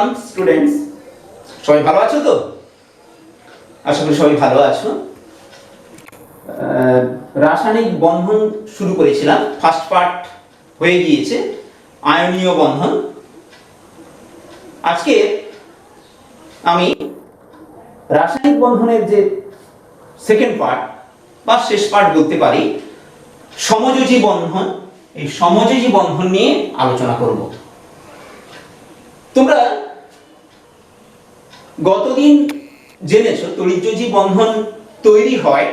Welcome students. সবাই ভালো আছো তো? আশা করি সবাই ভালো আছো। রাসায়নিক বন্ধন শুরু করেছিলাম, ফার্স্ট পার্ট হয়ে গিয়েছে আয়নীয় বন্ধন। আজকে আমি রাসায়নিক বন্ধনের যে সেকেন্ড পার্ট বা শেষ পার্ট বলতে পারি, সমযোজী বন্ধন, এই সমযোজী বন্ধন নিয়ে আলোচনা করব। তোমরা গতদিন জেনেছো তড়িৎযোজী বন্ধন তৈরি হয়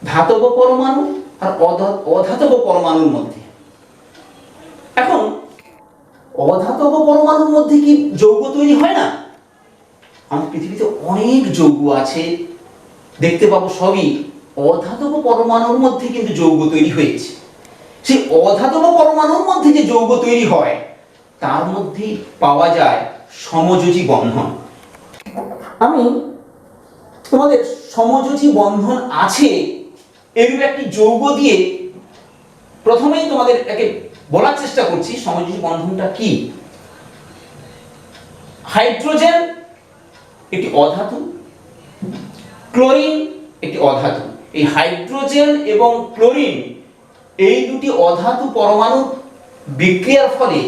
ধাতব পরমাণু আর অধাতব পরমাণুর মধ্যে। এখন অধাতব পরমাণুর মধ্যে কি যৌগ তৈরি হয় না? আমাদের পৃথিবীতে অনেক যৌগ আছে, দেখতে পাবো সবই অধাতব পরমাণুর মধ্যে কিন্তু যৌগ তৈরি হয়েছে। সেই অধাতব পরমাণুর মধ্যে যে যৌগ তৈরি হয় তার মধ্যেই পাওয়া যায় সমযোজী বন্ধন। আমি তোমাদের সমযোজী বন্ধন আছে এরূপ একটি যৌগ দিয়ে প্রথমেই তোমাদের একে বলার চেষ্টা করছি সমযোজী বন্ধনটা কি। হাইড্রোজেন একটি অধাতু, ক্লোরিন একটি অধাতু। এই হাইড্রোজেন এবং ক্লোরিন এই দুটি অধাতু পরমাণু বিক্রিয়ার ফলে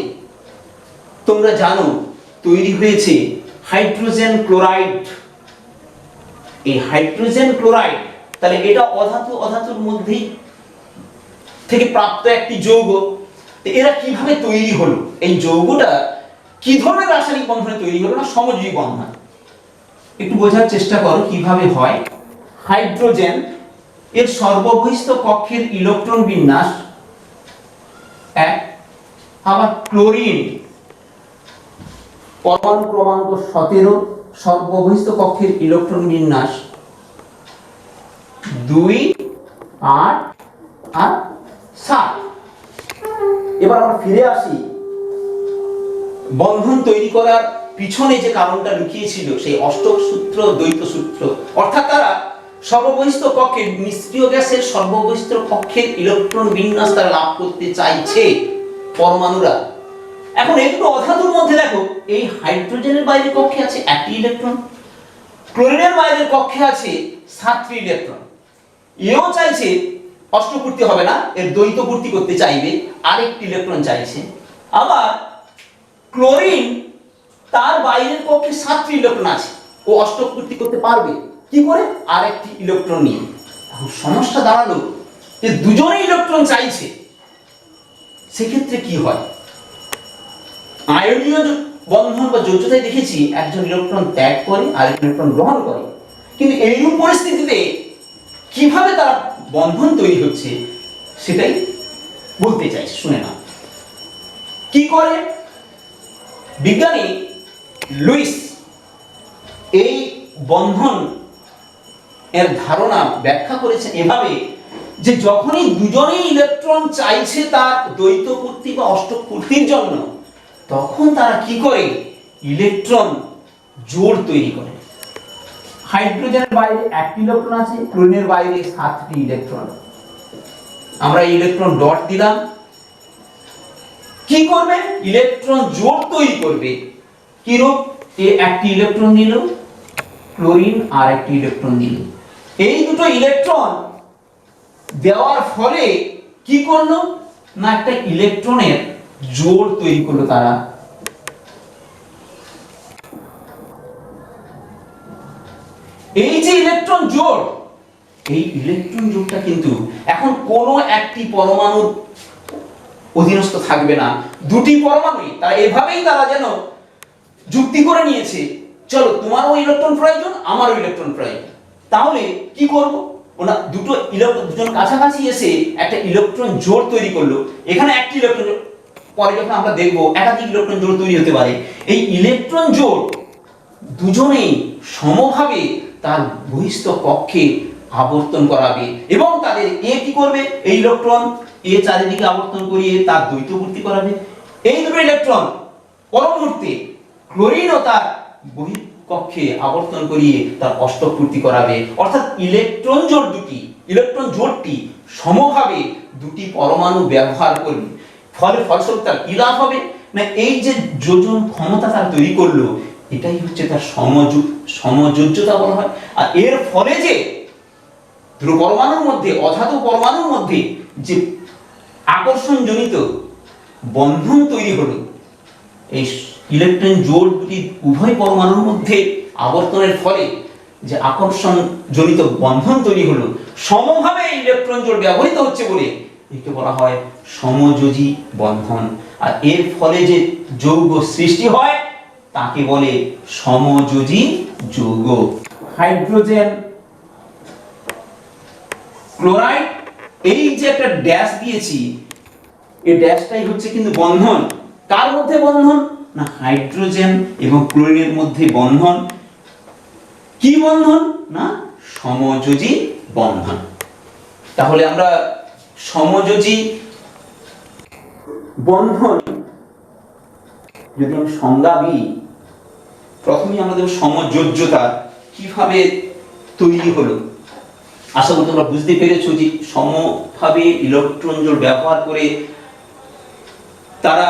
তোমরা জানো তৈরি হয়েছে হাইড্রোজেন ক্লোরাইড। এই হাইড্রোজেন ক্লোরাইড তাহলে এটা অধাতুর মধ্যেই থেকে প্রাপ্ত একটি যৌগ। এরা কিভাবে তৈরি হলো? এই যৌগটা কি ধরনের রাসায়নিক বন্ধনে তৈরি হলো? না সমযোজী বন্ধন। একটু বোঝার চেষ্টা করো কিভাবে হয়। হাইড্রোজেন এর সর্ববহিস্থ কক্ষের ইলেকট্রন বিন্যাস 1, আবার ক্লোরিন পরমাণু ক্রমাঙ্ক 17, সর্ববহিস্থ কক্ষের ইলেকট্রন বিন্যাস 2, 8 আর 7। এবার আমরা ফিরে আসি বন্ধন তৈরি করার পিছনে যে কারণটা লুকিয়েছিল, সেই অষ্টক সূত্র দ্বৈত সূত্র। অর্থাৎ তারা সর্ববহিস্থ কক্ষের নিষ্ক্রিয় গ্যাসের সর্ববহিস্থ কক্ষের ইলেকট্রন বিন্যাস তারা লাভ করতে চাইছে পরমাণুরা। এখন এই দুটো অধাতুর মধ্যে দেখো, এই হাইড্রোজেনের বাইরের কক্ষে আছে 1টি ইলেকট্রন, ক্লোরিনের বাইরের কক্ষে আছে 7টি ইলেকট্রন। এও চাইছে অষ্টপূর্তি হবে না, এর দ্বৈত পূর্তি করতে চাইবে, আরেকটি ইলেকট্রন চাইছে। আবার ক্লোরিন তার বাইরের কক্ষে 7টি ইলেকট্রন আছে, ও অষ্টপূর্তি করতে পারবে কি করে? আরেকটি ইলেকট্রন নিয়ে। এখন সমস্যা দাঁড়ালো যে দুজনেই ইলেকট্রন চাইছে, সেক্ষেত্রে কি হয়? আয়নীয় বন্ধন বা যৌগতায় দেখেছি একজন ইলেকট্রন ত্যাগ করে আরেকজন ইলেকট্রন গ্রহণ করে, কিন্তু এইরূপ পরিস্থিতিতে কিভাবে তারা বন্ধন তৈরি হচ্ছে সেটাই বলতে চাইছি, শুনে না। কি করে? বিজ্ঞানী লুইস এই বন্ধন এর ধারণা ব্যাখ্যা করেছেন এভাবে যে যখনই দুজনেই ইলেকট্রন চাইছে তার দ্বৈত পূর্তি বা অষ্টক পূর্তির জন্য, তখন তারা কি করে? ইলেকট্রন জোড় তৈরি করে। হাইড্রোজেনের বাইরে 1টি ইলেকট্রন আছে, ক্লোরিনের বাইরে 7টি ইলেকট্রন। আমরা ইলেকট্রন ডট দিলাম, কি করবে? ইলেকট্রন জোড় তৈরি করবে। কি রূপ? এ 1টি ইলেকট্রন নিল, ক্লোরিন আর 1টি ইলেকট্রন দিল। এই দুটো ইলেকট্রন দেওয়ার ফলে কি করলো? না একটা ইলেকট্রনের জোড় তৈরি করলো তারা। এই যে ইলেকট্রন জোড়, এই ইলেকট্রন জোড়টা কিন্তু এখন কোনো একটি পরমাণুর অধীনস্থ থাকবে না, দুটি পরমাণুই তারা এভাবেই তারা যেন যুক্তি করে নিয়েছে, চলো তোমারও ইলেকট্রন প্রয়োজন, আমারও ইলেকট্রন প্রয়োজন। তাহলে কি করব? ওরা দুটো ইলেকট্রন দুজন কাছাকাছি এসে একটা ইলেকট্রন জোড় তৈরি করলো। এখানে একটি ইলেকট্রন, পরে যখন আমরা দেখব একাধিক ইলেকট্রন জোড় তৈরি হতে পারে। এই ইলেকট্রন জোড় দুজনেই সমভাবে তার বহিস্থ কক্ষে আবর্তন করাবে এবং তাদের এ কি করবে? এই ইলেকট্রন এ চারিদিকে আবর্তন করিয়ে তার দ্বৈত পূর্তি করাবে। এই দুটো ইলেকট্রন পরমুহূর্তে ক্লোরিন ও তার বহিঃকক্ষে আবর্তন করিয়ে তার অষ্টক পূর্তি করাবে। অর্থাৎ ইলেকট্রন জোড়টি সমভাবে দুটি পরমাণু ব্যবহার করবে। ফলস্বরূপ তার কি লাভ হবে? না এই যে যোজন ক্ষমতা তার তৈরি করলো, এটাই হচ্ছে তার সমযোজ্যতা বলা হয়। আর এর ফলে যে ধ্রুব পরমাণুর মধ্যে, অধাতু পরমাণুর মধ্যে যে আকর্ষণজনিত বন্ধন তৈরি হলো, এই ইলেকট্রন জোড় দুটি উভয় পরমাণুর মধ্যে আবর্তনের ফলে যে আকর্ষণজনিত বন্ধন তৈরি হলো, সমভাবে ইলেকট্রন জোড় ব্যবহৃত হচ্ছে বলে একে বলা হয় সমযোজী বন্ধন। আর এর ফলে যে যৌগ সৃষ্টি হয় তাকে বলে সমযোজী যৌগ। হাইড্রোজেন, ক্লোরাইড, এই যে একটা ড্যাশ দিয়েছি, এই ড্যাশটাই হচ্ছে কিন্তু বন্ধন। কার মধ্যে বন্ধন? না হাইড্রোজেন এবং ক্লোরিনের মধ্যে বন্ধন। কি বন্ধন? না সমযোজী বন্ধন। তাহলে আমরা সমযোজী বন্ধন যদি আমি সংজ্ঞা দিই, প্রথমেই আমাদের সমযোজ্যতা কিভাবে তৈরি হলো। আশা করি তোমরা বুঝতে পেরেছো যে সমভাবে ইলেকট্রন জোড় ব্যবহার করে তারা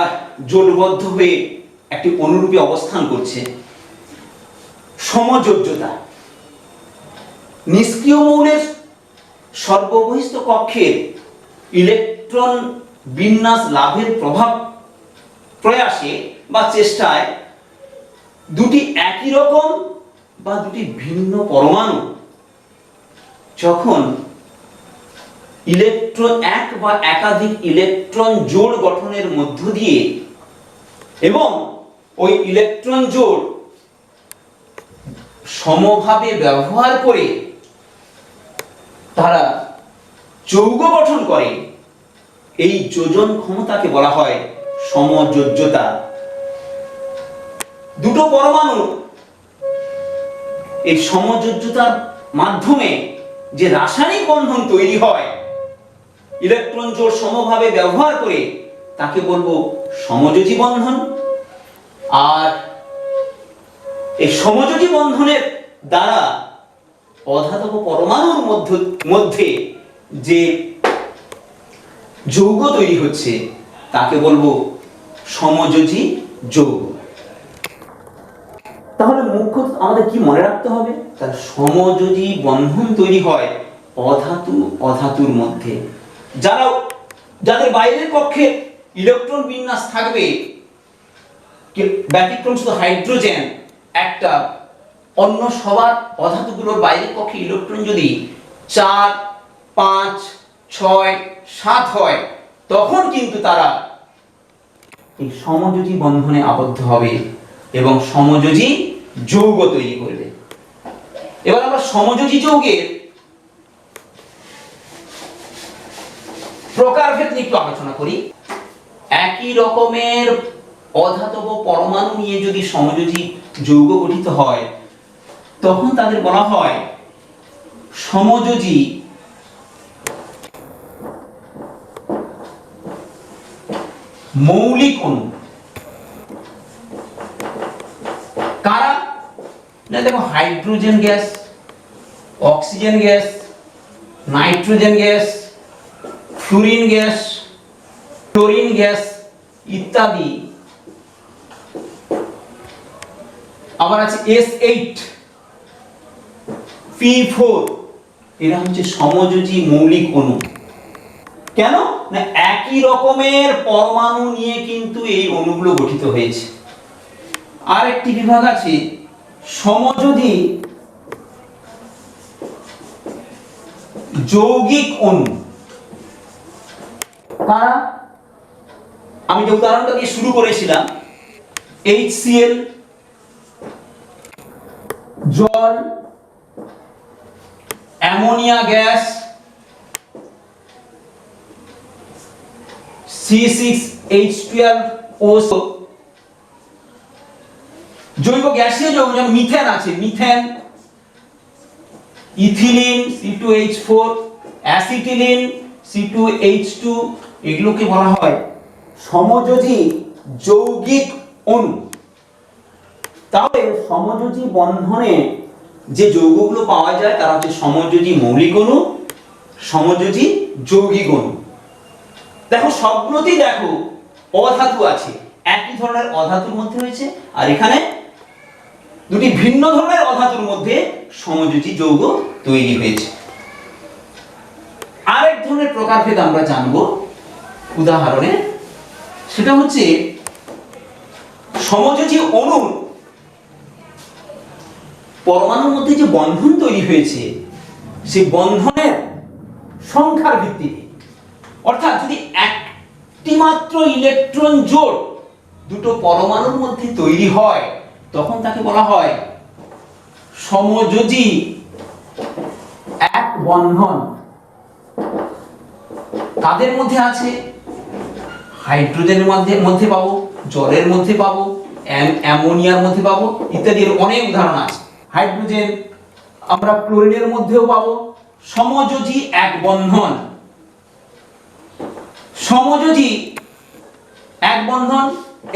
জোটবদ্ধ হয়ে একটি অনুরূপে অবস্থান করছে। সমযোজ্যতা নিষ্ক্রিয় মৌলের সর্ববহিস্থ কক্ষের ইলেকট্রন বিন্যাস লাভের প্রয়াসে বা চেষ্টায় দুটি একই রকম বা দুটি ভিন্ন পরমাণু যখন ইলেকট্রন এক বা একাধিক ইলেকট্রন জোড় গঠনের মধ্য দিয়ে এবং ওই ইলেকট্রন জোড় সমভাবে ব্যবহার করে তারা যৌগ গঠন করে, এই যোজন ক্ষমতাকে বলা হয় সমযোজ্যতা। দুটো পরমাণু এই সমযোজ্যতার মাধ্যমে যে রাসায়নিক বন্ধন তৈরি হয় ইলেকট্রন জোড় সমভাবে ব্যবহার করে, তাকে বলবো সমযোজী বন্ধন। আর এই সমযোজী বন্ধনের দ্বারা অধাতব পরমাণুর মধ্যে যে যৌগ তৈরি হচ্ছে তাকে বলবো সমযোজী যৌগ। তাহলে মুখ্যত আমাদের কি মনে রাখতে হবে? তার সমযোজী বন্ধন তৈরি হয় অধাতু অধাতুর মধ্যে। যাদের বাইরের কক্ষে ইলেকট্রন বিন্যাস থাকবে, ব্যতিক্রম শুধু হাইড্রোজেন একটা, অন্য সবার অধাতুগুলোর বাইরের কক্ষে ইলেকট্রন যদি 4, 5, 6, 7 হয়, তখন কিন্তু তারা এই সমযোজী বন্ধনে আবদ্ধ হবে এবং সমযোজী যৌগ তৈরি করবে। এবার আমরা সমযোজী যৌগের প্রকারভেদ নিয়ে একটু আলোচনা করি। একই রকমের অধাতব পরমাণু নিয়ে যদি সমযোজী যৌগ গঠিত হয় তখন তাদের বলা হয় সমযোজী মৌলিক অণু। কারা? না দেখো, hydrogen gas, oxygen gas, nitrogen gas, fluorine gas, chlorine gas ইত্যাদি। আবার আছে S8, P4, এরা হচ্ছে সমযোজী মৌলিক অণু। কেন? না একই রকমের পরমাণু নিয়ে কিন্তু এই অণুগুলো গঠিত হয়েছে। আর একটি বিভাগ আছে সমযোজী যৌগিক অণু। কারা? আমি যে উদাহরণটা দিয়ে শুরু করেছিলাম, HCl, জল, অ্যামোনিয়া গ্যাস, C6H12O, জৈব গ্যাসীয় যৌগ যেমন মিথেন আছে, methane, ethylene C2H4, acetylene C2H2, এগুলোকে বলা হয় সমযোজী যৌগিক অণু। তাহলে সমযোজী বন্ধনে যে যৌগগুলো পাওয়া যায় তারা হচ্ছে সমযোজী মৌলিক অণু, সমযোজী যৌগিক অণু। দেখো সবগুলোতেই দেখো অধাতু আছে, একই ধরনের অধাতুর মধ্যে হয়েছে, আর এখানে দুটি ভিন্ন ধরনের অধাতুর মধ্যে সমযোজী যৌগ তৈরি হয়েছে। আরেক ধরনের প্রকারভেদ আমরা জানবো উদাহরণে, সেটা হচ্ছে সমযোজী অণুর পরমাণুর মধ্যে যে বন্ধন তৈরি হয়েছে সেই বন্ধনের সংখ্যার ভিত্তিতে, অর্থাৎ যদি একটি মাত্র ইলেকট্রন জোড় দুটো পরমাণুর মধ্যে তৈরি হয় তখন তাকে বলা হয় সমযোজী এক বন্ধন। কাদের মধ্যে আছে? হাইড্রোজেনের মধ্যে পাবো, জলের মধ্যে পাবো, অ্যামোনিয়ার মধ্যে পাবো ইত্যাদি। অনেক উদাহরণ আছে। হাইড্রোজেন আমরা ক্লোরিনের মধ্যেও পাবো। সমযোজী এক বন্ধন, সমযোজী এক বন্ধন,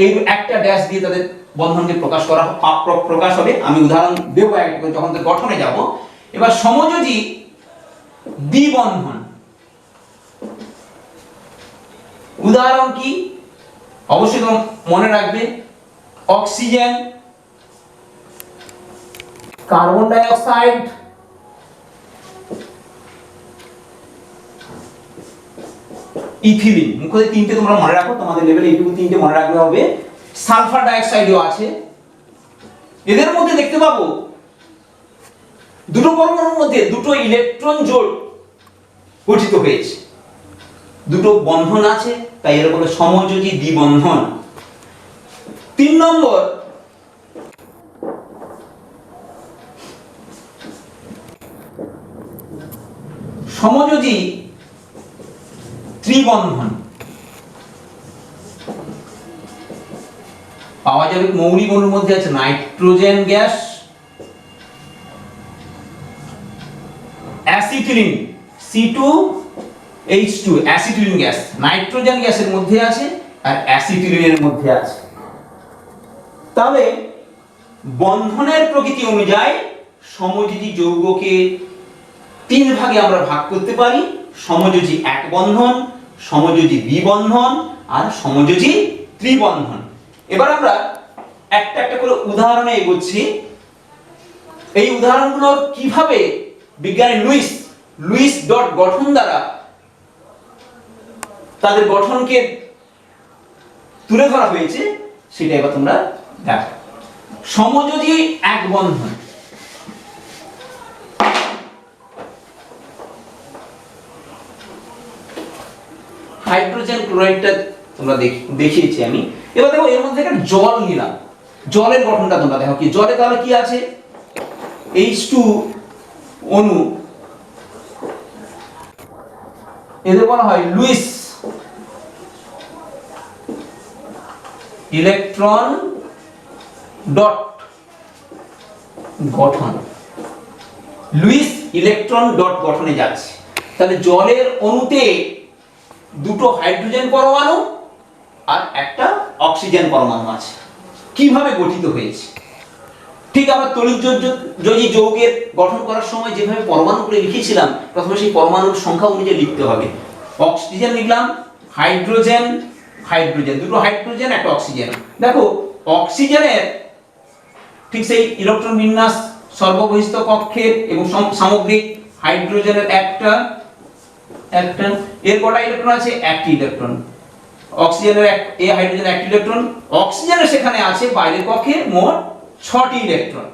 এই একটা ড্যাশ দিয়ে তাদের বন্ধনকে প্রকাশ হবে। আমি উদাহরণ দেবো যখন গঠনে যাব। এবার সমযোজী দ্বিবন্ধন, উদাহরণ কি? অবশ্যই তোমরা মনে রাখবে, oxygen, carbon die oxide, ethylene. মুখে তিনটে তোমরা মনে রাখো, তোমাদের লেভেলে এইটুকু তিনটে মনে রাখতে হবে। সালফার ডাইঅক্সাইডও আছে। এদের মধ্যে দেখতে পাবো দুটো পরমাণুর মধ্যে দুটো ইলেকট্রন জোড় গঠিত হয়েছে, দুটো বন্ধন আছে, তাই এর বলে সমযোজী দ্বিবন্ধন। 3 নম্বর, সমযোজী ত্রিবন্ধন। পাওয়া যাবে মৌলিক অণুর মধ্যে আছে nitrogen gas, acetylene C2H2 acetylene gas nitrogen গ্যাসের মধ্যে আছে আর অ্যাসিটিলিনের মধ্যে আছে। তবে বন্ধনের প্রকৃতি অনুযায়ী সমযোজী যৌগকে 3 ভাগে আমরা ভাগ করতে পারি: সমযোজী এক বন্ধন, সমযোজী দ্বিবন্ধন আর সমযোজী ত্রিবন্ধন। এবার আমরা একটা একটা করে উদাহরণে এগোচ্ছি। এই উদাহরণগুলো কিভাবে বিজ্ঞানী লুইস ডট গঠন দ্বারা তাদের গঠনকে তুলে ধরা হয়েছে সেটা এবার তোমরা দেখো। সমযোজী এক বন্ধন, হাইড্রোজেন ক্লোরাইডটা তোমরা দেখিয়েছি আমি। এবার দেখো এর মধ্যে একটা জল নিলাম, জলের গঠনটা তোমরা দেখো কি। জলে তাহলে কি আছে? H2 অণু, এদের বলা হয় লুইস ইলেকট্রন ডট গঠন। লুইস ইলেকট্রন ডট গঠনে যাচ্ছে। তাহলে জলের অণুতে দুটো হাইড্রোজেন পরমাণু আর একটা অক্সিজেন পরমাণু আছে। কিভাবে গঠিত হয়েছে? ঠিক আমরা তড়িৎযোজী যৌগের গঠন করার সময় যেভাবে পরমাণুগুলো লিখেছিলাম, প্রথমে সেই পরমাণুর সংখ্যা অনুযায়ী লিখতে হবে। অক্সিজেন লিখলাম, হাইড্রোজেন, দুটো হাইড্রোজেন একটা অক্সিজেন। দেখো অক্সিজেনের ঠিক সেই ইলেকট্রন বিন্যাস সর্ববহিস্থ কক্ষের এবং সামগ্রিক। হাইড্রোজেনের একটা, এর কটা ইলেকট্রন আছে? একটি ইলেকট্রন। অক্সিজেনের হাইড্রোজেনের একটি ইলেকট্রন। অক্সিজেনের সেখানে আছে বাইরের কক্ষে মোট 6টি ইলেকট্রন।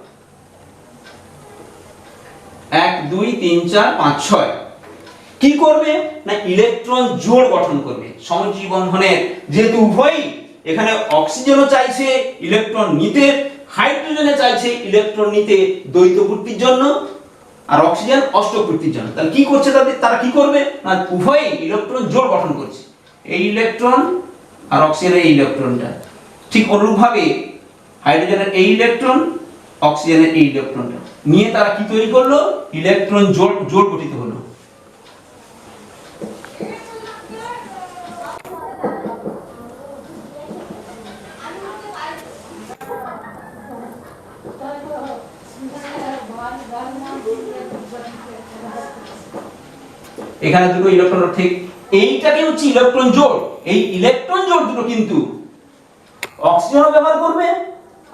1 2 3 4 5 6। কি করবে না ইলেকট্রন জোড় গঠন করবে সমযোজী বন্ধনের। যেহেতু উভয়ই, এখানে অক্সিজেনও চাইছে ইলেকট্রন নিতে, হাইড্রোজেনও চাইছে ইলেকট্রন নিতে দ্বৈতপূর্তির জন্য, আর অক্সিজেন অষ্টপূর্তির জন্য। তাহলে কি করছে তারা কি করবে না উভয়ই ইলেকট্রন জোড় গঠন করছে। এই ইলেকট্রন আর অক্সিজেনের এই ইলেকট্রনটা। ঠিক অনুরূপভাবে হাইড্রোজেনের এই ইলেকট্রন, অক্সিজেনের এই ইলেকট্রনটা নিয়ে তারা কি তৈরি করলো? ইলেকট্রন জোড় গঠিত হলো। এখানে দুটো ইলেকট্রন, ঠিক এইটাকে হচ্ছে ইলেকট্রন জোড়। এই ইলেকট্রন জোড় দুটো কিন্তু অক্সিজেনও ব্যবহার করবে,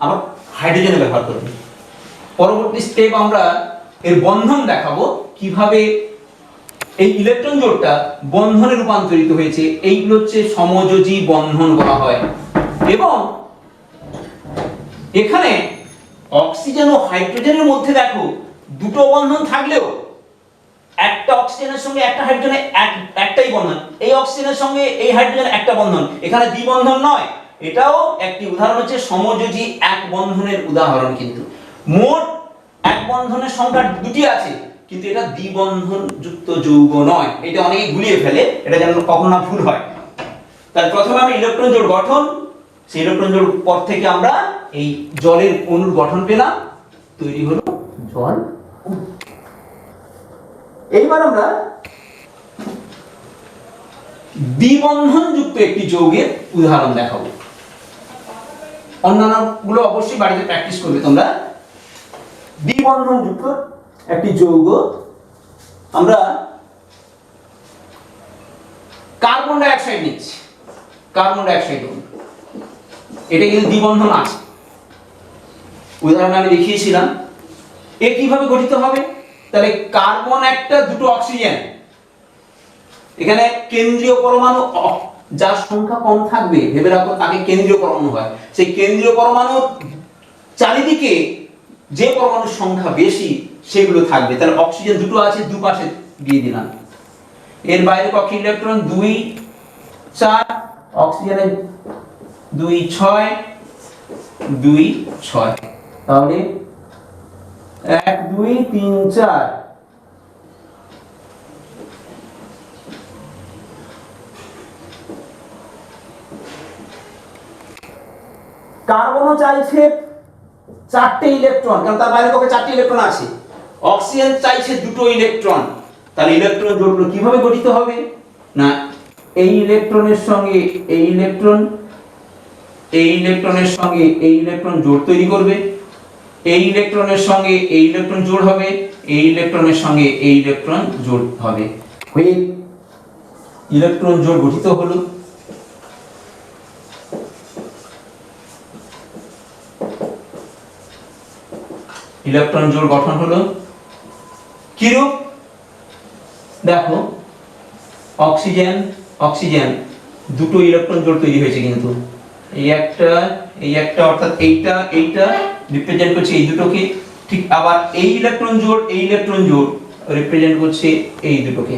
আবার হাইড্রোজেনও ব্যবহার করবে। পরবর্তী স্টেপ আমরা এর বন্ধন দেখাবো, কিভাবে এই ইলেকট্রন জোড়টা বন্ধনে রূপান্তরিত হয়েছে। এইগুলো হচ্ছে সমযোজী বন্ধন বলা হয়। এবং এখানে অক্সিজেন ও হাইড্রোজেনের মধ্যে দেখো দুটো বন্ধন থাকলেও একটা অক্সিজেনের সঙ্গে একটা হাইড্রোজেনের একটাই বন্ধন, এই অক্সিজেনের সঙ্গে এই হাইড্রোজেনের একটা বন্ধন, এখানে দ্বিবন্ধন নয়। এটাও একটি উদাহরণ হচ্ছে সমযোজী এক বন্ধনের উদাহরণ। কিন্তু মোট এক বন্ধনের সংখ্যা দুটি আছে, কিন্তু এটা দ্বিবন্ধন যুক্ত যৌগ নয়। এটা অনেকে গুলিয়ে ফেলে, এটা যেন কখনো না ভুল হয়। তাই প্রথমে আমরা ইলেকট্রন জোড় গঠন, সেই ইলেকট্রন জোড় পর থেকে আমরা এই জলের অণুর গঠন পেলাম, তৈরি হলো জল। এইবার আমরা দ্বিবন্ধন যুক্ত একটি যৌগের উদাহরণ দেখাবো। অন্যান্য গুলো অবশ্যই বাড়িতে প্র্যাকটিস করবে তোমরা। দ্বিবন্ধন যুক্ত একটি যৌগ আমরা কার্বন ডাই অক্সাইড নিচ্ছি। কার্বন ডাই অক্সাইড, এটা কিন্তু দ্বিবন্ধন আছে, উদাহরণ আমি দেখিয়েছিলাম। এ কিভাবে গঠিত হবে? তাহলে কার্বন একটা, দুটো অক্সিজেন, এখানে কেন্দ্রীয় পরমাণু যার সংখ্যা কম থাকবে ভেবে রাখো তাকে কেন্দ্রীয় পরমাণু হয়। সেই কেন্দ্রীয় পরমাণুর চারিদিকে যে পরমাণুর সংখ্যা বেশি সেগুলো থাকবে। তাহলে অক্সিজেন দুটো আছে, দুপাশে দিয়ে দিলাম। এর বাইরে কক্ষে ইলেকট্রন 2 4, অক্সিজেনের 2 6 2 6, তাহলে 1 2 3 4। কার্বনও চাইছে 4টে ইলেকট্রন, কারণ তার বাইরে কক্ষে 4টে ইলেকট্রন আছে। অক্সিজেন চাইছে 2টো ইলেকট্রন। তাহলে ইলেকট্রন জোড়গুলো কিভাবে গঠিত হবে? না, এই ইলেকট্রনের সঙ্গে এই ইলেকট্রন, এই ইলেকট্রনের সঙ্গে এই ইলেকট্রন জোড় তৈরি করবে, এই ইলেকট্রনের সঙ্গে এই ইলেকট্রন জোড় হবে, এই ইলেকট্রনের সঙ্গে এই ইলেকট্রন জোড় হবে, হয়ে ইলেকট্রন জোড় গঠিত হলো। ইলেকট্রন জোড় গঠন হলো কিরূপ? দেখো, অক্সিজেন অক্সিজেন দুটো ইলেকট্রন জোড় তৈরি হয়েছে, কিন্তু এই একটা অর্থাৎ এইটা রিপ্রেজেন্ট করছে এই দুটোকে। ঠিক আবার এই ইলেকট্রন জোড় রিপ্রেজেন্ট করছে এই দুটোকে।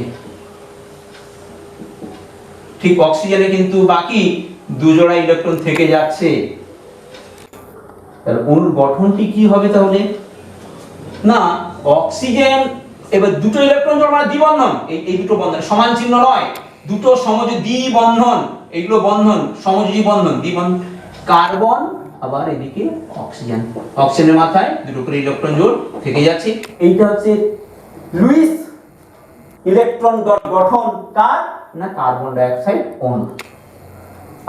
ঠিক অক্সিজেনে কিন্তু বাকি দুজোড়া ইলেকট্রন থেকে যাচ্ছে। তাহলে অণুর গঠনটি কি হবে তাহলে? না, অক্সিজেন এবার দুটো ইলেকট্রন জোড় মানে দ্বিবন্ধন, এই দুটো বন্ধন সমান চিহ্ন নয়, দুটো সমযোজী দ্বিবন্ধন, এইগুলো বন্ধন সমযোজী বন্ধন দ্বিবন্ধন। কার্বন আবার এদিকে অক্সিজেন, অক্সিজেনের মাথায় দুটো করে ইলেকট্রন জোড় থেকে যাচ্ছে। এইটা হচ্ছে লুইস ইলেকট্রন গঠন কার? না, কার্বন ডাই অক্সাইড অণু।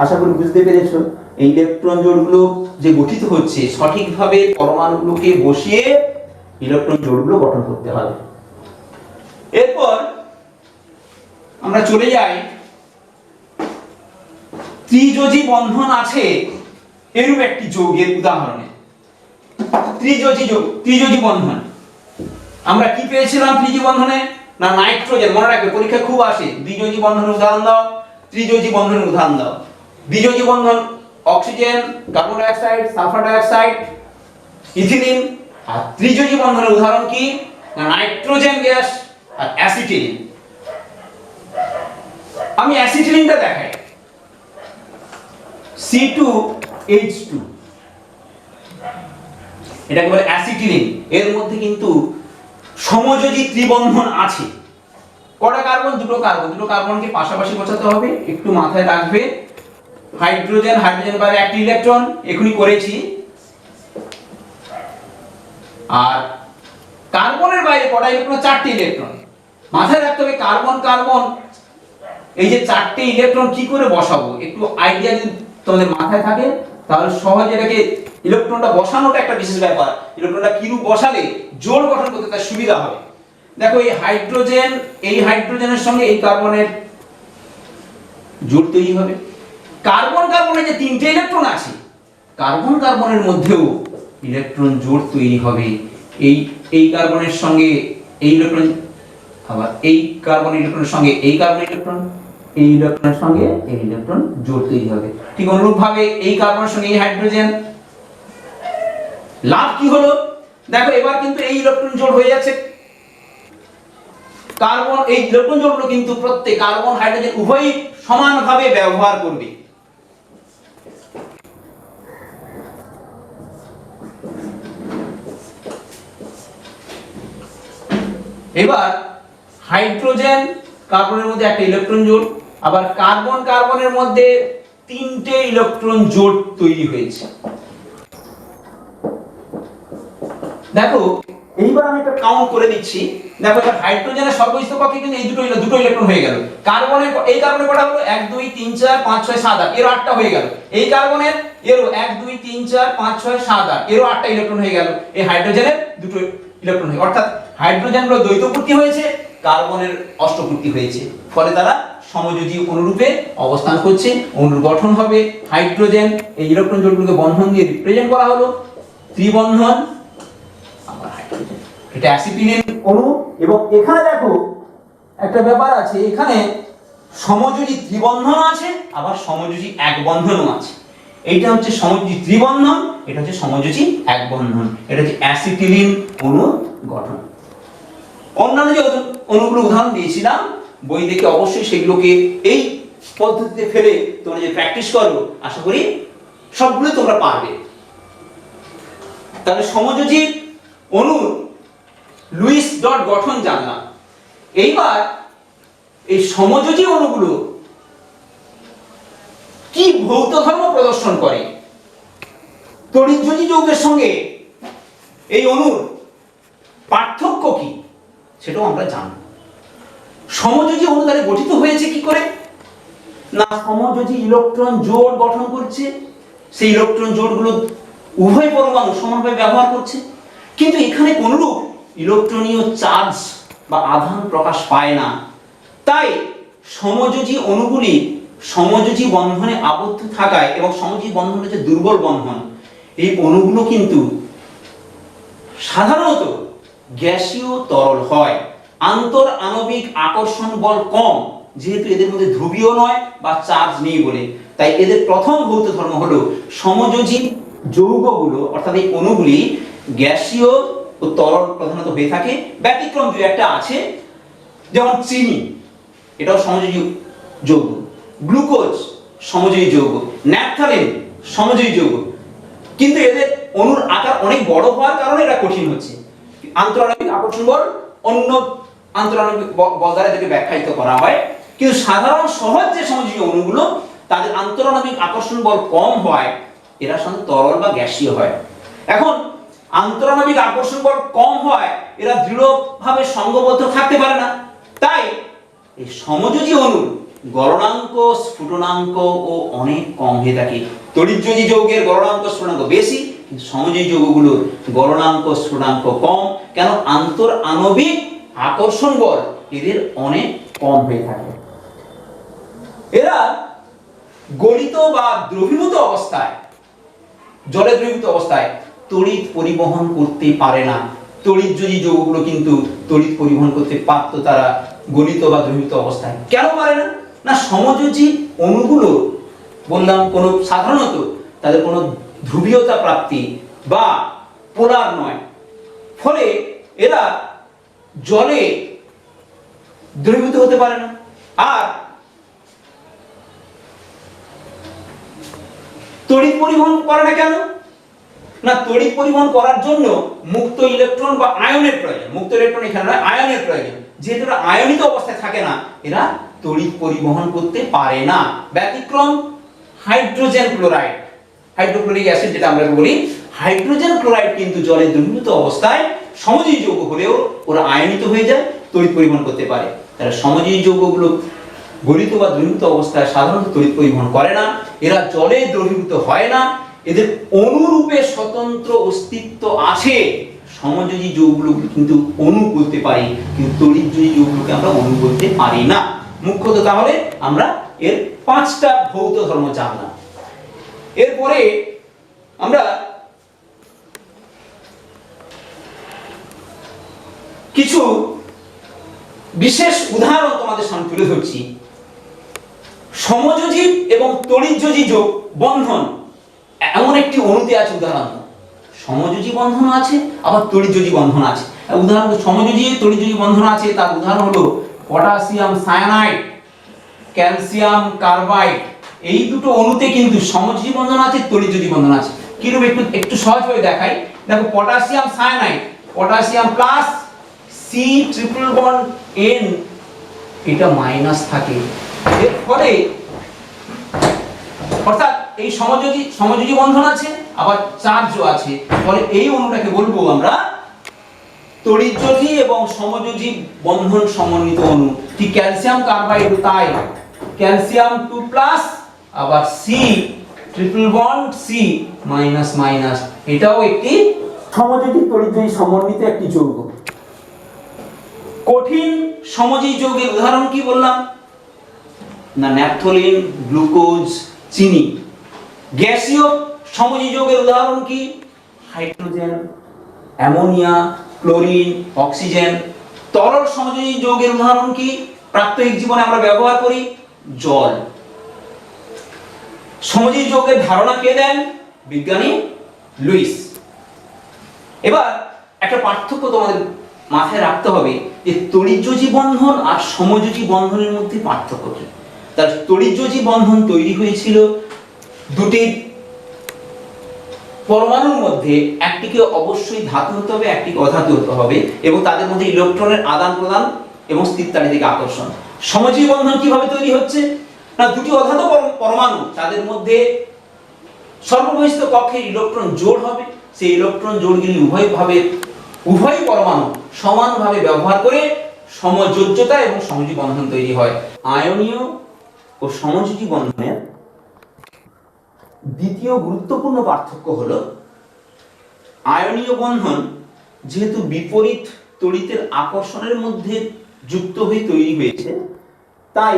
আশা করি বুঝতে পেরেছো। এই ইলেকট্রন জোড়গুলো যে গঠিত হচ্ছে সঠিকভাবে পরমাণুগুলোকে বসিয়ে ইলেকট্রন জোড়গুলো গঠন করতে হবে। এরপর আমরা চলে যাই ত্রিযোজী বন্ধন আছে এরূপ একটি যৌগের উদাহরণে। ত্রিযোজী বন্ধন আমরা কি পেয়েছিলাম ত্রিযোজী বন্ধনে? না, নাইট্রোজেন। মনে রাখবে, পরীক্ষা খুব আসে, দ্বিযোজী বন্ধনের উদাহরণ দাও, ত্রিযোজী বন্ধনের উদাহরণ দাও। দ্বিযোজী বন্ধন oxygen, carbon die oxide, sulphur die oxide, ethylene. আর ত্রিযোজী বন্ধনের উদাহরণ কি? না, নাইট্রোজেন গ্যাস আর অ্যাসিটিলিন। আমি অ্যাসিটিলিনটা দেখাই, C2H2, এটাকে বলে অ্যাসিটিলিন। এর মধ্যে কিন্তু সমযোজী ত্রিবন্ধন আছে। কটা কার্বন? দুটো কার্বন। দুটো কার্বনকে পাশাপাশি বসাতে হবে, একটু মাথায় রাখবে। হাইড্রোজেন বাইরে একটা ইলেকট্রন, এখনি করেছি। আর কার্বনের বাইরে কটা ইলেকট্রন? 4টে ইলেকট্রন। মাথায় রাখতে হবে কার্বন এই যে 4টে ইলেকট্রন কি করে বসাবো, একটু আইডিয়া যদি তোমাদের মাথায় থাকে তাহলে সহজে এটাকে ইলেকট্রনটা বসানোটা একটা বিশেষ ব্যাপার। ইলেকট্রনটা কিরূপ বসালে জোড় গঠন করতে তার সুবিধা হবে। দেখো, এই হাইড্রোজেনের সঙ্গে এই কার্বনের জোড় তৈরি হবে। কার্বনে যে 3টে ইলেকট্রন আছে কার্বন কার্বনের মধ্যেও ইলেকট্রন জোড় তৈরি হবে। এই কার্বনের সঙ্গে এই ইলেকট্রন, আবার এই কার্বন ইলেকট্রনের সঙ্গে এই কার্বন ইলেকট্রন, এই ইলেকট্রনের সঙ্গে এই ইলেকট্রন জোড় তৈরি হবে। ঠিক অনুরূপ ভাবে এই কার্বনের সঙ্গে এই হাইড্রোজেন। লাভ কি হলো? দেখো এবার কিন্তু এই ইলেকট্রন জোড় হয়ে যাচ্ছে। কার্বন এই ইলেকট্রন জোড়গুলো কিন্তু প্রত্যেক কার্বন হাইড্রোজেন উভয়ই সমানভাবে ব্যবহার করবে। এবার হাইড্রোজেন কার্বনের মধ্যে একটা ইলেকট্রন জোড়, আবার কার্বন কার্বনের মধ্যে তিনটে ইলেকট্রন জোড় তৈরি হয়েছে। দেখো এইবার আমি একটা কাউন্ট করে দিচ্ছি। দেখো এবার হাইড্রোজেনের সর্বোচ্চ কক্ষে কিন্তু এই দুটো ইলেকট্রন হয়ে গেল। কার্বনের এই কার্বনের কটা হলো 1 2 3 4 5 6 7 8, এর 8টা হয়ে গেল। এই কার্বনের এরও 1 2 3 4 5 6 7 8, এরও 8টা ইলেকট্রন হয়ে গেল। এই হাইড্রোজেনের দুটো ইলেকট্রন হয়ে, অর্থাৎ হাইড্রোজেনগুলো দ্বৈতপূর্তি হয়েছে, কার্বনের অষ্টপূর্তি হয়েছে। ফলে তারা সমযোজী অনুরূপে অবস্থান করছে, অণুর গঠন হবে হাইড্রোজেন। এই ইলেকট্রন জোড়গুলোকে বন্ধন দিয়ে রিপ্রেজেন্ট করা হলো ত্রিবন্ধন। আবার হাইড্রোজেন এটা অ্যাসিটিলিন অণু। এবং এখানে দেখো একটা ব্যাপার আছে, এখানে সমযোজী ত্রিবন্ধন আছে, আবার সমযোজী এক বন্ধনও আছে। এইটা হচ্ছে সমযোজী ত্রিবন্ধন, এটা হচ্ছে সমযোজী এক বন্ধন। এটা হচ্ছে অ্যাসিটিলিন অণু গঠন। অন্যান্য যে অণুগুলো উদাহরণ দিয়েছিলাম বই দেখে অবশ্যই সেগুলোকে এই পদ্ধতিতে ফেলে তোমরা যে প্র্যাকটিস করো, আশা করি সবগুলো তোমরা পারবে। তাহলে সমযোজী অণুর লুইস ডট গঠন জানলাম। এইবার এই সমযোজী অণুগুলো কি ভৌত ধর্ম প্রদর্শন করে, তড়িৎযোজী যৌগের সঙ্গে এই অণুর পার্থক্য কি, সেটাও আমরা জানব। সমযোজী অণু তাহলে গঠিত হয়েছে কি করে? না, সমযোজী ইলেকট্রন জোড় গঠন করছে, সেই ইলেকট্রন জোড়গুলো উভয় পরমাণু সমানভাবে ব্যবহার করছে, কিন্তু এখানে কোনরূপ ইলেকট্রনীয় চার্জ বা আধান প্রকাশ পায় না। তাই সমযোজী অণুগুলি সমযোজী বন্ধনে আবদ্ধ থাকায়, এবং সমযোজী বন্ধন হচ্ছে দুর্বল বন্ধন, এই অণুগুলো কিন্তু সাধারণত গ্যাসীয় তরল হয়। আন্তর আণবিক আকর্ষণ বল কম, যেহেতু এদের মধ্যে ধ্রুবীয় নয় বা চার্জ নেই বলে, তাই এদের প্রথম ভৌত ধর্ম হলো সমযোজী যৌগগুলো, অর্থাৎ এই অণুগুলি গ্যাসীয় ও তরল প্রধানত হয়ে থাকে। ব্যতিক্রম দুই একটা আছে, যেমন চিনি, এটাও সমযোজী যৌগ, গ্লুকোজ সমযোজী যৌগ, ন্যাপথালিন সমযোজী যৌগ, কিন্তু এদের অণুর আকার অনেক বড় হওয়ার কারণে এটা কঠিন হচ্ছে। আন্তরাণবিক আকর্ষণ বল অন্য আন্তরাণবিক বল দ্বারা এটাকে ব্যাখ্যায়িত করা হয়, কিন্তু সাধারণ সহজ যে সমযোজী অণুগুলো তাদের আন্তরাণবিক আকর্ষণ বল কম হয়, এরা সাধারণত তরল বা গ্যাসীয় হয়। এখন আন্তরাণবিক আকর্ষণ বল কম হয়, এরা দৃঢ়ভাবে সঙ্গবদ্ধ থাকতে পারে না, তাই এই সমযোজী অণুর গলনাঙ্ক স্ফুটনাঙ্ক ও অনেক কম হয়ে থাকে। তড়িৎযোজী যৌগের গলনাঙ্ক স্ফুটনাঙ্ক বেশি, কিন্তু সমযোজী যৌগগুলোর গলনাঙ্ক স্ফুটনাঙ্ক কম। কেন? আন্তর আণবিক আকর্ষণ বল এদের অনেক কম হয়ে থাকে। এরা গলিত বা দ্রবীভূত অবস্থায়, জলে দ্রবীভূত অবস্থায় তড়িৎ পরিবহন করতে পারে না। তড়িৎযোজী যৌগগুলো কিন্তু তড়িৎ পরিবহন করতে পারত তারা গলিত বা দ্রবীভূত অবস্থায়। কেন পারে না? না, সমযোজী অণুগুলো বললাম কোনো সাধারণত তাদের কোনো ধ্রুবীয়তা প্রাপ্তি বা পোলার নয়, ফলে এরা জলে দ্রবীভূত হতে পারে না। আর তড়িৎ পরিবহন করে না কেন? না, তড়িৎ পরিবহন করার জন্য মুক্ত ইলেকট্রন বা আয়নের প্রয়োজন। মুক্ত ইলেকট্রন এখানে নয়, আয়নের প্রয়োজন। যেহেতু এরা আয়নিত অবস্থায় থাকে না, এরা তড়িৎ পরিবহন করতে পারে না। ব্যতিক্রম হাইড্রোজেন ক্লোরাইড, হাইড্রোক্লোরিক অ্যাসিড যেটা আমরা বলি, হাইড্রোজেন ক্লোরাইড কিন্তু জলে দ্রবীভূত অবস্থায় সমযোজী যৌগ হলেও ওরা আয়নিত হয়ে যায়, তড়িৎ পরিবহন করতে পারে। তারা সমযোজী যৌগগুলো গলিত বা দ্রবীভূত অবস্থায় সাধারণত তড়িৎ পরিবহন করে না, এরা জলে দ্রবীভূত হয় না, এদের অণুরূপে স্বতন্ত্র অস্তিত্ব আছে। সমযোজী যৌগগুলো কিন্তু অণু বলতে পারি, কিন্তু তড়িৎযোজী যৌগগুলোকে আমরা অণু বলতে পারি না। মুখ্যত তাহলে আমরা এর 5টা ভৌত ধর্ম জানলাম। এরপরে আমরা কিছু বিশেষ উদাহরণ তোমাদের সামনে তুলে ধরছি। সমযোজী এবং তড়িৎযোজী যোগ বন্ধন এমন একটি অণুতে আছে। উদাহরণ, সমযোজী বন্ধন আছে, আবার তড়িৎযোজী বন্ধন আছে। উদাহরণ, সমযোজী তড়িৎযোজী বন্ধন আছে, তার উদাহরণ হলো পটাশিয়াম সায়ানাইড, ক্যালসিয়াম কার্বাইড। এই দুটো অণুতে কিন্তু সমযোজী বন্ধন আছে, তড়িৎযোজী বন্ধন আছে। কিরকম একটু একটু সহজভাবে দেখাই। দেখো, potassium cyanide, potassium plus C triple bond N, এটা মাইনাস থাকে। এর ফলে অর্থাৎ এই সমযোজী বন্ধন আছে, আবার চার্জও আছে। ফলে এই অণুটাকে বলবো আমরা তড়িৎযোজী এবং সমযোজী বন্ধন সমন্বিত অণু। ঠিক ক্যালসিয়াম কার্বাইড তাই, ক্যালসিয়াম 2+, আবার C triple bond C minus minus, এটাও একটি সমযোজী তড়িৎযোজী সমন্বিত একটি যৌগ। কঠিন সমযোজী যৌগের উদাহরণ কি বললাম না? ন্যাপথলিন, গ্লুকোজ, চিনি। গ্যাসীয় সমযোজী যৌগের উদাহরণ কি? Hydrogen, ammonia, chlorine, oxygen. তরল সমযোজী যৌগের উদাহরণ কি? প্রাত্যহিক জীবনে আমরা ব্যবহার করি, জল। সমযোজী যৌগের ধারণা কে দেন? বিজ্ঞানী লুইস। এবার একটা পার্থক্য তোমাদের মাথায় রাখতে হবে যে তড়িৎযোজী বন্ধন আর সমযোজী বন্ধনের মধ্যে পার্থক্য কি। তার তড়িৎযোজী বন্ধন তৈরি হয়েছিল দুটি পরমাণুর মধ্যে, একটিকে অবশ্যই ধাতু হতে হবে, একটিকে অধাতু হতে হবে, এবং তাদের মধ্যে ইলেকট্রনের আদান প্রদান এবং স্থিরতাড়িতিক আকর্ষণ। সমযোজী বন্ধন কিভাবে তৈরি হচ্ছে না? দুটি অধাতু পরমাণু, তাদের মধ্যে সর্ববহিষ্ঠ কক্ষে ইলেকট্রন জোড় হবে। সেই ইলেকট্রন জোড়গুলি উভয় পরমাণু সমানভাবে ব্যবহার করে সমযোজ্যতা এবং সমযোজী বন্ধন তৈরি হয়। আয়নীয় ও সমযোজী বন্ধনের দ্বিতীয় গুরুত্বপূর্ণ পার্থক্য হলো, আয়নীয় বন্ধন যেহেতু বিপরীত তড়িতের আকর্ষণের মধ্যে যুক্ত হয়ে তৈরি হয়েছে, তাই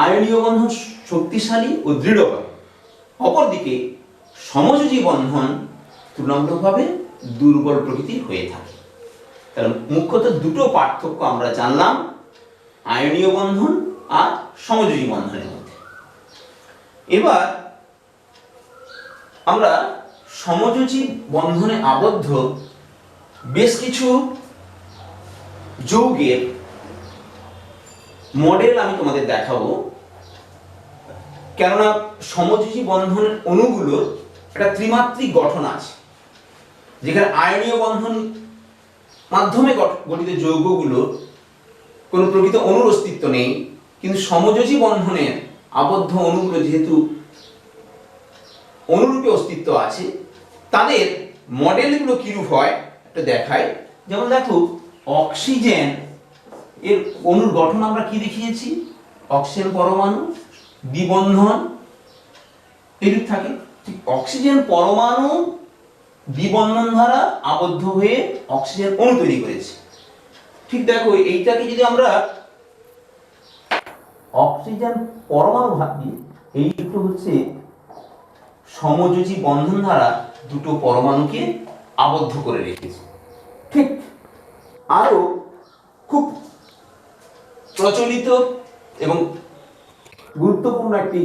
আয়নীয় বন্ধন শক্তিশালী ও দৃঢ় হয়। অপরদিকে সমযোজী বন্ধন তুলনামূলকভাবে দুর্বল প্রকৃতির হয়ে থাকে। তাহলে মুখ্যত দুটো পার্থক্য আমরা জানলাম আয়নীয় বন্ধন আর সমযোজী বন্ধনের মধ্যে। এবার আমরা সমযোজী বন্ধনে আবদ্ধ বেশ কিছু যৌগের মডেল আমি তোমাদের দেখাবো। কেননা সমযোজী বন্ধনের অণুগুলোর একটা ত্রিমাত্রিক গঠন আছে, যেখানে আয়নীয় বন্ধন মাধ্যমে গঠিত যৌগগুলোর কোনো প্রকৃত অণুর অস্তিত্ব নেই, কিন্তু সমযোজী বন্ধনের আবদ্ধ অণুগুলো যেহেতু অনুরূপে অস্তিত্ব আছে, তাদের মডেলগুলো কিরূপ হয় একটা দেখায়। যেমন দেখো, অক্সিজেন এর অণুর গঠন আমরা কি দেখিয়েছি? অক্সিজেন পরমাণু দ্বিবন্ধন এরূপ থাকে। ঠিক অক্সিজেন পরমাণু দ্বিবন্ধন দ্বারা আবদ্ধ হয়ে অক্সিজেন অণু তৈরি করেছে। ঠিক দেখো, এইটাকে যদি আমরা অক্সিজেন পরমাণু ভাবি, এই দুটো হচ্ছে সমযোজী বন্ধন দ্বারা দুটো পরমাণুকে আবদ্ধ করে রেখেছে। ঠিক আরো খুব প্রচলিত এবং গুরুত্বপূর্ণ একটি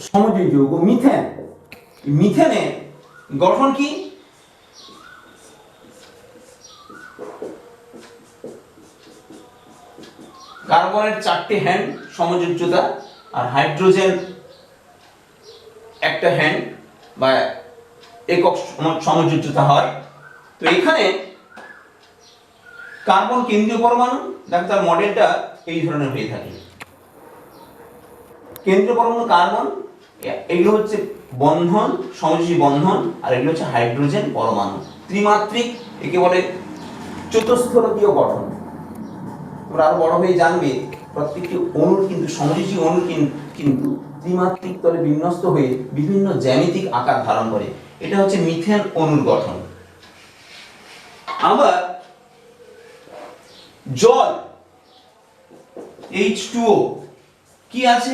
সমযোজী যৌগ মিথেন। মিথেনের গঠন কি? কার্বনের 4টে হ্যান্ড সমযোজ্যতা, আর হাইড্রোজেন একটা হ্যান্ড বা একক সমযোজ্যতা হয়। তো এখানে কার্বন কেন্দ্রীয় পরমাণু, দেখো তার মডেলটা এই ধরনের হয়ে থাকে। কেন্দ্রীয় পরমাণু কার্বন, এগুলো হচ্ছে বন্ধন, সমযোজী বন্ধন, আর এগুলো হচ্ছে হাইড্রোজেন পরমাণু। ত্রিমাত্রিক, একে বলে চতুস্তরকীয় গঠন। তোমরা আরো বড় হয়ে জানবে প্রত্যেকটি অণুর কিন্তু সমযোজী অণু কিন্তু ত্রিমাত্রিক তলে বিন্যস্ত হয়ে বিভিন্ন জ্যামিতিক আকার ধারণ করে। এটা হচ্ছে মিথেন অণুর গঠন। আবার জল H2O কি আছে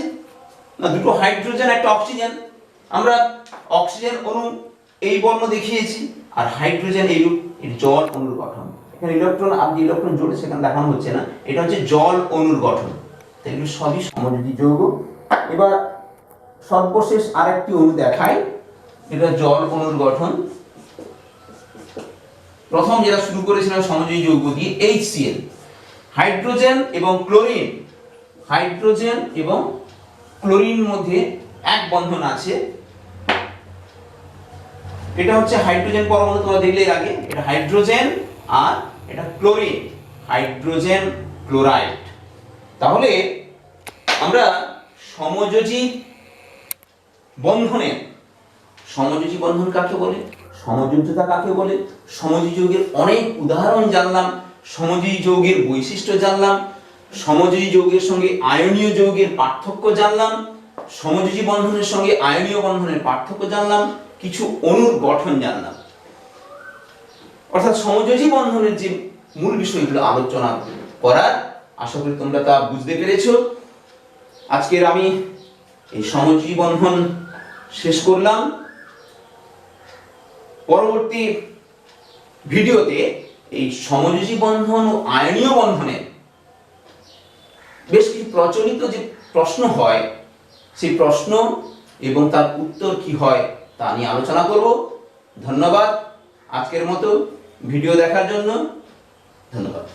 না? দুটো হাইড্রোজেন একটা অক্সিজেন। আমরা অক্সিজেন অণু এই বর্ণ দেখিয়েছি, আর হাইড্রোজেন এইরূপ, এর জল অণুর গঠন। এখানে ইলেকট্রন আর ইলেকট্রন জুড়ে সেখানে দেখানো হচ্ছে না, এটা হচ্ছে জল অণুর গঠন। তো এগুলো সবই সমযোজী যৌগ। এবার সর্বশেষ আরেকটি অণু দেখাই, এটা জল অণুর গঠন। প্রথম যেটা শুরু করেছিলাম সমযোজী যৌগ দিয়ে HCl, হাইড্রোজেন এবং ক্লোরিন, হাইড্রোজেন এবং ক্লোরিন মধ্যে এক বন্ধন আছে। এটা হচ্ছে হাইড্রোজেন পরমাণু, তোমরা দেখলে এর আগে, এটা হাইড্রোজেন আর এটা ক্লোরিন, হাইড্রোজেন ক্লোরাইড। তাহলে আমরা সমযোজী বন্ধনের, সমযোজী বন্ধন কাকে বলে, সমযোজ্যতা কাকে বলে, সমযোজী যৌগের অনেক উদাহরণ জানলাম, সমযোজী যৌগের বৈশিষ্ট্য জানলাম, সমযোজী যৌগের সঙ্গে আয়নীয় যৌগের পার্থক্য জানলাম, সমযোজী বন্ধনের সঙ্গে আয়নীয় বন্ধনের পার্থক্য জানলাম, কিছু অণুর গঠন জানলাম। অর্থাৎ সমযোজী বন্ধনের যে মূল বিষয়গুলো আলোচনা করার, আশা করি তোমরা তা বুঝতে পেরেছো। আজকের আমি এই সমযোজী বন্ধন শেষ করলাম। পরবর্তী ভিডিওতে এই সমযোজী বন্ধন ও আয়নীয় বন্ধনের বেশ কিছু প্রচলিত যে প্রশ্ন হয়, সেই প্রশ্ন এবং তার উত্তর কি হয় তা নিয়ে আলোচনা করব। ধন্যবাদ আজকের মতো ভিডিও দেখার জন্য, ধন্যবাদ।